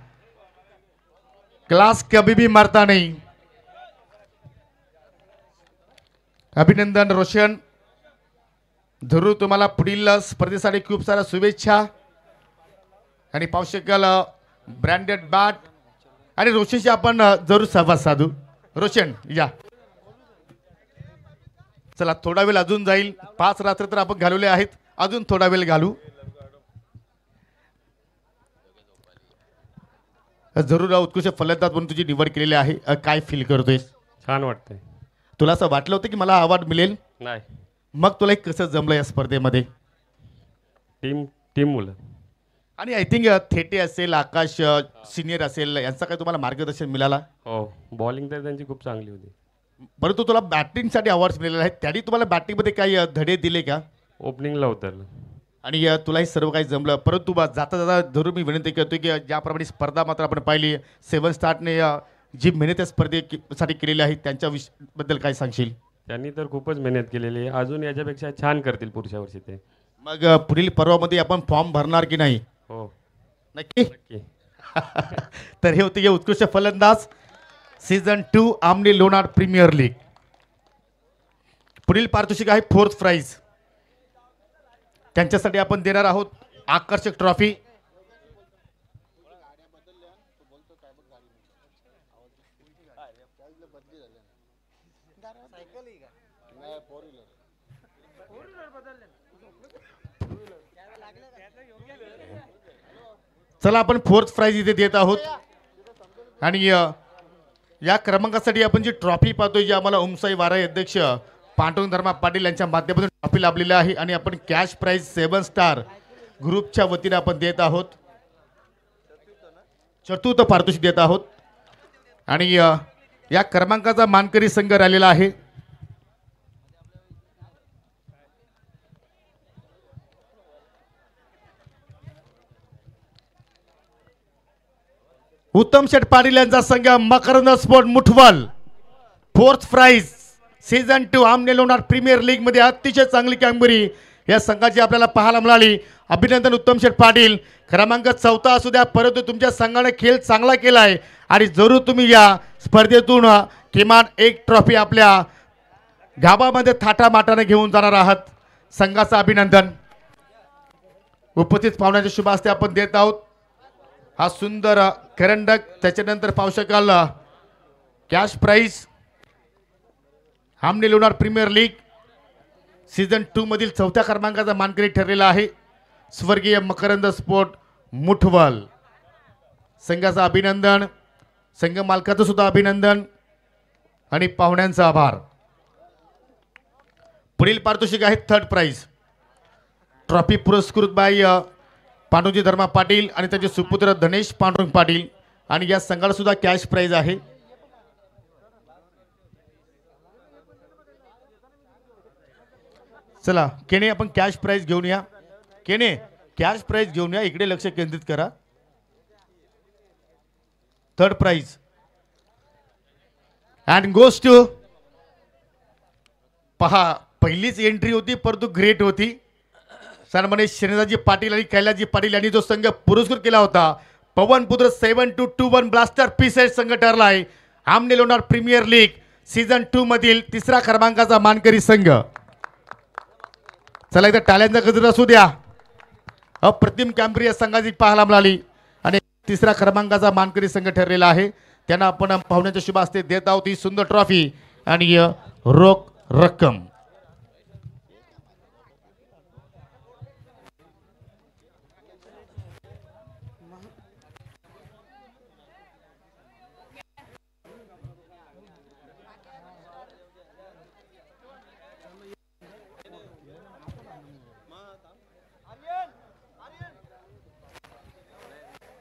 क्लास कभी भी मरता नहीं. अभिनंदन रोशन, जरूर तुम्हाला पुढील स्पर्धेसाठी खूप साऱ्या शुभेच्छा आणि पाहू शकाल ब्रँडेड बॅट आणि रोशनशी आपण जरूर संवाद साधू. रोशन या, चला थोडा वेळ अजून जाईल. 5 रात्र तर आपण घालवले आहेत, अजून थोडा वेळ घालू. जरूर उत्कृष्ट फलंदाज म्हणून तुझी निवड केलेली आहे. काय फील करतोय? छान वाटतंय. तुला असं वाटलं होतं की मला अवॉर्ड मिळेल? नाही. मग तुला एक कसं जमलं या स्पर्धेमध्ये? टीम मुलं आणि आय थिंक थेटे असेल, आकाश सिनियर असेल, यांचा काय तुम्हाला मार्गदर्शन मिळाला? हो, बॉलिंग तर त्यांची खूप चांगली होती. परंतु तुला बॅटिंगसाठी अवॉर्ड्स मिळालेले आहेत, त्यांनी तुम्हाला बॅटिंगमध्ये काही धडे दिले का? ओपनिंगला उतरलं आणि तुला हे सर्व काही जमलं. परंतु जाता जाता जरूर मी विनंती करतो की ज्याप्रमाणे स्पर्धा मात्र आपण पाहिली 7 स्टार्टने जी मेहनत या स्पर्धेसाठी केलेली आहे त्यांच्या बद्दल काय सांगशील? त्यांनी तर खूपच मेहनत केलेली आहे. अजून याच्यापेक्षा छान करतील पुढच्या वर्षी ते. मग पुढील पर्वामध्ये आपण फॉर्म भरणार की नाही? हो, नक्की. नक्की. तर हे होते उत्कृष्ट फलंदाज season 2 Amne Lonar premier league. पुढील पारितोषिक आहे 4th प्राइज. त्यांच्यासाठी आपण देणार आहोत आकर्षक ट्रॉफी. चला आपण फोर्थ प्राइज इथे देत आहोत आणि या क्रमांकासाठी आपण जी ट्रॉफी पाहतोय जी आम्हाला उमसाई वाराई अध्यक्ष पांडुरंग धर्मा पाटील यांच्या माध्यमातून ट्रॉफी लाभलेली आहे आणि आपण कॅश प्राइज 7 स्टार ग्रुपच्या वतीने आपण देत आहोत, चतुर्थ पारितोषिक देत आहोत आणि या क्रमांकाचा मानकरी संघ राहिलेला आहे उत्तम शेठ पाटील यांचा संघ Makarand sport Muthwal. Fourth prize season 2 Amne Lonar premier league मध्ये अतिशय चांगली कामगिरी या संघाची आपल्याला पाहायला मिळाली. अभिनंदन उत्तम शेठ पाटील. क्रमांक 4 असू द्या परंतु तुमच्या संघाने खेळ चांगला केलाय आणि जरूर तुम्ही या स्पर्धेतून किमान एक ट्रॉफी आपल्या गावामध्ये थाटामाटाने घेऊन जाणार आहात. संघाचं अभिनंदन. उपस्थित पाहुण्याच्या शुभ हस्ते आपण देत आहोत हा सुंदर करंडक. त्याच्यानंतर पाहू शकाल कॅश प्राइज आमने लोणार प्रीमियर लीग सीझन 2 मधील 4थ्या क्रमांकाचा मानकरी ठरलेला आहे स्वर्गीय मकरंद स्पोर्ट मुठवल. संघाचं अभिनंदन, संघ मालकाचं सुद्धा अभिनंदन आणि पाहुण्यांचा आभार. पुढील पारितोषिक आहे थर्ड प्राइज. ट्रॉफी पुरस्कृत बाय पांडुजी धर्मा पाटील आणि त्यांचे सुपुत्र धनेश पांडुरंग पाटील आणि या संघाला सुद्धा कॅश प्राइज आहे. चला केने आपण कॅश प्राइज घेऊन या. केने कॅश प्राइज घेऊन या, इकडे लक्ष केंद्रित करा. Third prize and goes to पहा पहिलीच एंट्री होती परंतु ग्रेट होती. सन्मानित श्रीनाथजी पाटील आणि कैलासजी पाटील यांनी जो संघ पुरस्कृत केला होता पवनपुत्र 7-2-1 ब्लास्टर पीसेस संघ ठरला आहे आमने लोणार प्रीमियर लीग सीझन 2 मधील 3रा क्रमांकाचा मानकरी संघ. चला इथे टाळ्यांचा गजर असू द्या. अप्रतिम कामगिरी या संघाची पाहायला मिळाली आणि 3रा क्रमांकाचा मानकरी संघ ठरलेला आहे. त्यांना आपण पाहुण्याच्या शुभ हस्ते देत आहोत ही सुंदर ट्रॉफी आणि रोख रक्कम.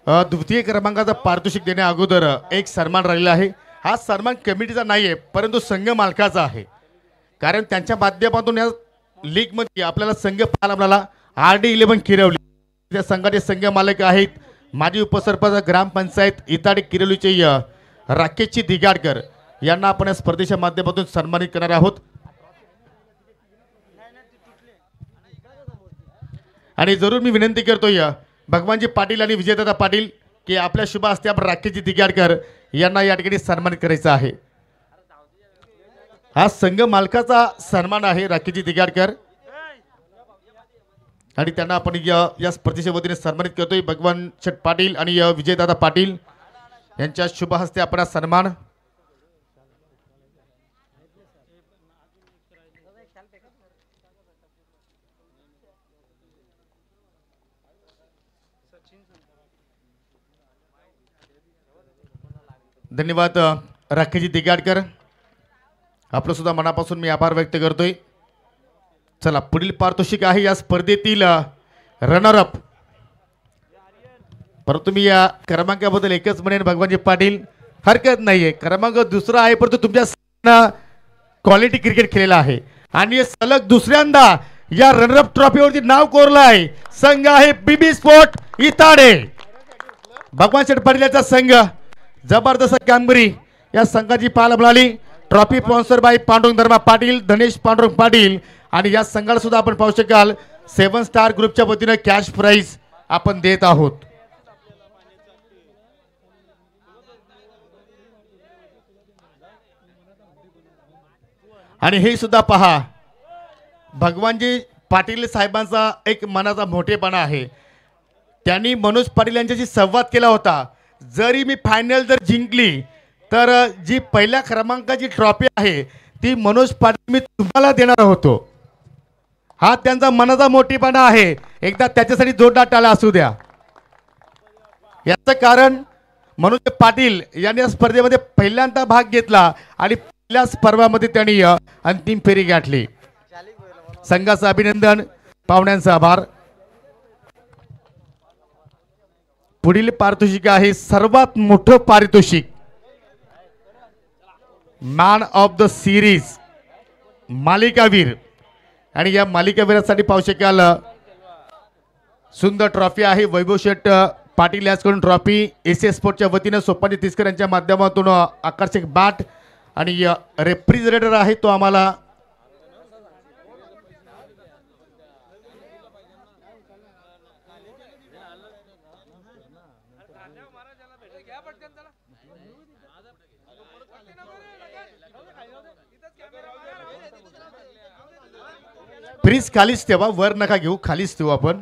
द्वितीय क्रमांकाचा पारितोषिक देण्या अगोदर एक सन्मान राहिलेला आहे. हा सन्मान कमिटीचा नाही आहे परंतु संघ मालकाचा आहे. कारण त्यांच्या माध्यमातून या लीग मध्ये आपल्याला संघ पाहायला मिळाला RD11 किरवली. त्या संघाचे संघ मालक आहेत माजी उपसरपंच ग्रामपंचायत इताडे किरवलीचे राकेशजी दिगाडकर यांना आपण या स्पर्धेच्या माध्यमातून सन्मानित करणार आहोत. आणि जरूर मी विनंती करतोय भगवानजी पाटील आणि विजयदादा पाटील की आपल्या शुभ हस्ते आपण राकेशजी दिगाडकर यांना या ठिकाणी सन्मानित करायचा आहे. हा संघ मालकाचा सन्मान आहे राकेशजी दिगाडकर आणि त्यांना आपण या स्पर्धेच्या वतीने सन्मानित करतोय. भगवान शेठ पाटील आणि विजयदादा पाटील यांच्या शुभ हस्ते आपण हा सन्मान. धन्यवाद राकेशजी दिगाडकर. आपलं सुद्धा मनापासून मी आभार व्यक्त करतोय. चला पुढील पारितोषिक आहे या स्पर्धेतील रनर अप. परंतु मी या क्रमांकाबद्दल एकच म्हणेन भगवानजी पाटील हरकत नाहीये. क्रमांक दुसरा आहे परंतु तुमच्या क्वालिटी क्रिकेट खेळलेला आहे आणि सलग दुसऱ्यांदा या रनरअप ट्रॉफीवरती नाव कोरलं आहे. संघ आहे बीबी स्पोर्ट इताडे. भगवान शेठ पाटील यांचा संघ जबरदस्त कामगिरी या संघाची पाहायला मिळाली. Trophy sponsor by Pandurang Dharma Patil धनेश पांडुरंग पाटील आणि या संघाला सुद्धा आपण पाहू शकाल 7 स्टार ग्रुपच्या वतीने कॅश प्राइज आपण देत आहोत. आणि हे सुद्धा पहा भगवानजी पाटील साहेबांचा एक मनाचा मोठेपणा आहे. त्यांनी मनोज पाटील यांच्याशी संवाद केला होता. जरी मी फायनल जर जिंकली तर जी पहिल्या क्रमांकाची ट्रॉफी आहे ती मनोज पाटील मी तुम्हाला देणार होतो. हा त्यांचा मनाचा मोठीपणा आहे. एकदा त्याच्यासाठी जोरदार टाळ्या असू द्या. याचं कारण मनोज पाटील यांनी या स्पर्धेमध्ये पहिल्यांदा भाग घेतला आणि पहिल्या स्पर्धेमध्ये त्यांनी अंतिम फेरी गाठली. संघाचं अभिनंदन, पाहुण्यांचा आभार. पुढील पारितोषिक आहे सर्वात मोठं पारितोषिक, मॅन ऑफ द सिरीज, मालिकावीर. आणि या मालिकावीरासाठी पाहू शकाल सुंदर ट्रॉफी आहे. वैभव शेठ पाटील याचकडून ट्रॉफी, एसीएस स्पोर्टच्या वतीनं सोपानी तिसकर यांच्या माध्यमातून आकर्षक बॅट आणि रेफ्रिजरेटर आहे तो आम्हाला फ्रीज खालीच ठेवा, वर नका घेऊ, खालीच ठेवू आपण.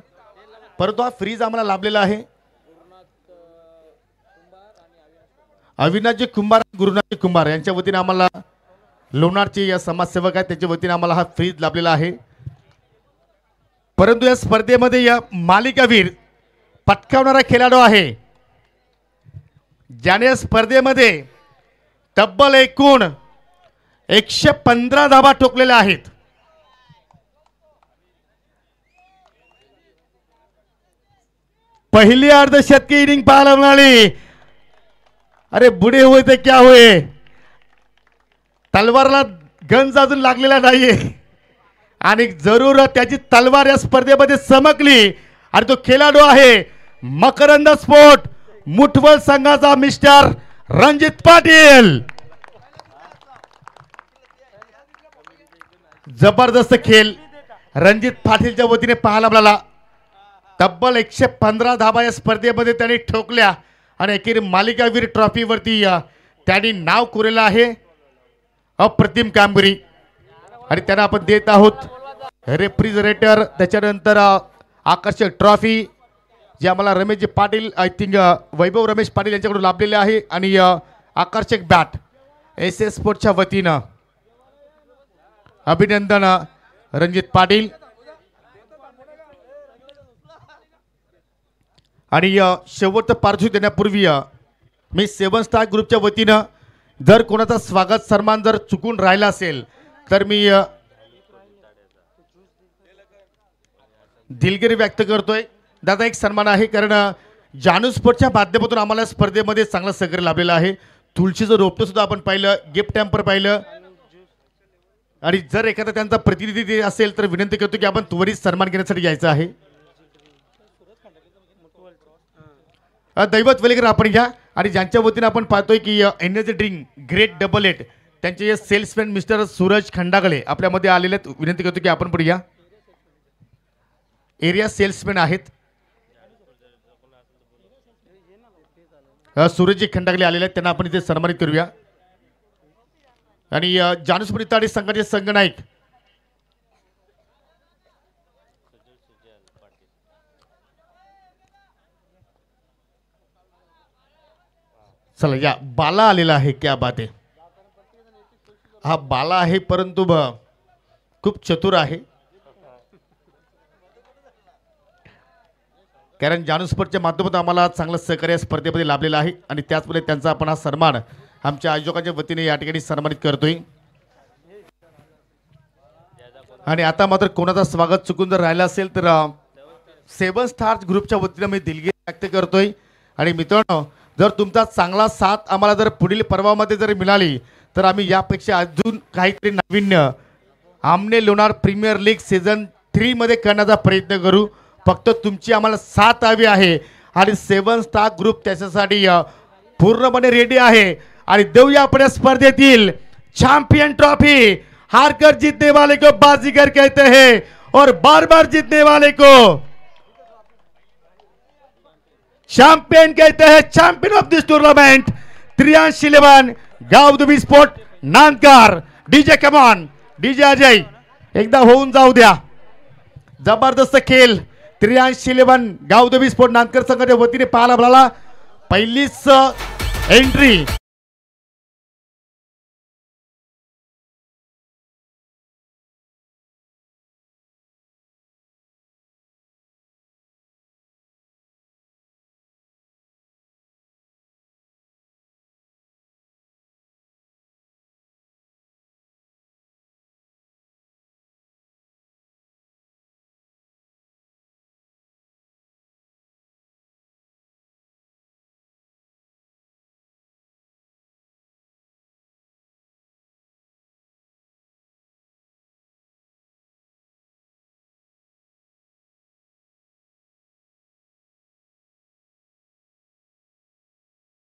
परंतु हा फ्रीज आम्हाला लाभलेला आहे अविनाशजी कुंभार, गुरुनाथजी कुंभार यांच्या वतीने आम्हाला, लोणारचे या समाजसेवक आहेत त्याच्या वतीने आम्हाला हा फ्रीज लाभलेला आहे. परंतु या स्पर्धेमध्ये या मालिकावीर पटकावणारा खेळाडू आहे ज्याने या स्पर्धेमध्ये तब्बल एकूण 115 धावा ठोकलेल्या आहेत. पहिली अर्धशतकी इनिंग पाहायला मिळाली. अरे बुडे हुए ते क्या हुए, तलवारला गंज अजून लागलेला नाहीये आणि जरूर त्याची तलवार या स्पर्धेमध्ये चमकली आणि तो खेळाडू आहे मकरंद स्पोर्ट मुठवल संघाचा मिस्टर रणजित पाटील. जबरदस्त खेळ रणजित पाटीलच्या वतीने पाहायला मिळाला. तब्बल 115 धावा या स्पर्धेमध्ये त्यांनी ठोकल्या आणि अखेर मालिकावीर ट्रॉफीवरती त्यांनी नाव कोरलेलं आहे. अप्रतिम कामगिरी आणि त्यांना आपण देत आहोत रेफ्रिजरेटर, त्याच्यानंतर आकर्षक ट्रॉफी जे आम्हाला रमेशजी पाटील, आय थिंक वैभव रमेश पाटील यांच्याकडून लाभलेले आहे आणि आकर्षक बॅट एसीएस स्पोर्टच्या वतीनं. अभिनंदन रणजित पाटील. आणि शेवटचं पारितोषिक देण्यापूर्वी मी 7 स्टार ग्रुपच्या वतीनं जर कोणाचा स्वागत सन्मान जर चुकून राहिला असेल तर मी दिलगिरी व्यक्त करतोय. दादा एक सन्मान आहे कारण जानू स्पोर्टच्या माध्यमातून आम्हाला स्पर्धेमध्ये चांगलं सहकार्य लाभलेलं आहे. तुळशीचं रोपटं सुद्धा आपण पाहिलं, गिफ्ट टॅम्पर पाहिलं आणि जर एखादा त्यांचा प्रतिनिधी असेल तर विनंती करतो की आपण त्वरित सन्मान घेण्यासाठी यायचं आहे. दैवत वेलेकर आपण घ्या आणि ज्यांच्या वतीने आपण पाहतोय की एनर्जी ड्रिंक ग्रेट डबल 8 त्यांचे सेल्समॅन मिस्टर सूरज खंडागळे आपल्यामध्ये आलेले आहेत. विनंती करतो की आपण पुढे या. एरिया सेल्समॅन आहेत सूरजजी खंडागळे आलेले आहेत, त्यांना आपण इथे सन्मानित करूया. आणि जानूस्मृती संघाचे संघनायक चला या. बाला आलेला आहे, क्या बात आहे. हा बाला आहे परंतु खूप चतुर आहे कारण जानू स्पोर्टच्या माध्यमातून आम्हाला चांगलं सहकार्य स्पर्धेमध्ये लाभलेलं आहे आणि त्याचमुळे त्यांचा आपण हा सन्मान आमच्या आयोजकांच्या वतीने या ठिकाणी सन्मानित करतोय. आणि आता मात्र कोणाचा स्वागत चुकून जर राहिला असेल तर 7 स्टार्स ग्रुपच्या वतीने मी दिलगिरी व्यक्त करतोय. आणि मित्रांनो जर तुमचा चांगला साथ आम्हाला जर पुढील पर्वामध्ये जर मिळाली तर आम्ही यापेक्षा अजून काहीतरी नाविन्य आमने लोणार प्रीमियर लीग सीझन 3 मध्ये करण्याचा प्रयत्न करू. फक्त तुमची आम्हाला साथ हवी आहे आणि 7 स्टार ग्रुप त्याच्यासाठी पूर्णपणे रेडी आहे. आणि देऊया आपण स्पर्धेतील चॅम्पियन ट्रॉफी. हारकर जीतने वाले को बाजीगर कहते हैं और बार बार जीतने वाले को चैंपियन कहते हैं. चैंपियन ऑफ दिस टूर्नामेंट 8311 गावदुबी sport Nandkar. DJ come on, DJ Ajay एकदा होऊन जाऊ द्या. जबरदस्त खेळ 8311 गावदुबी स्पोर्ट नांदकर संघाच्या वतीने पाहायला मिळाला. पहिलीच एंट्री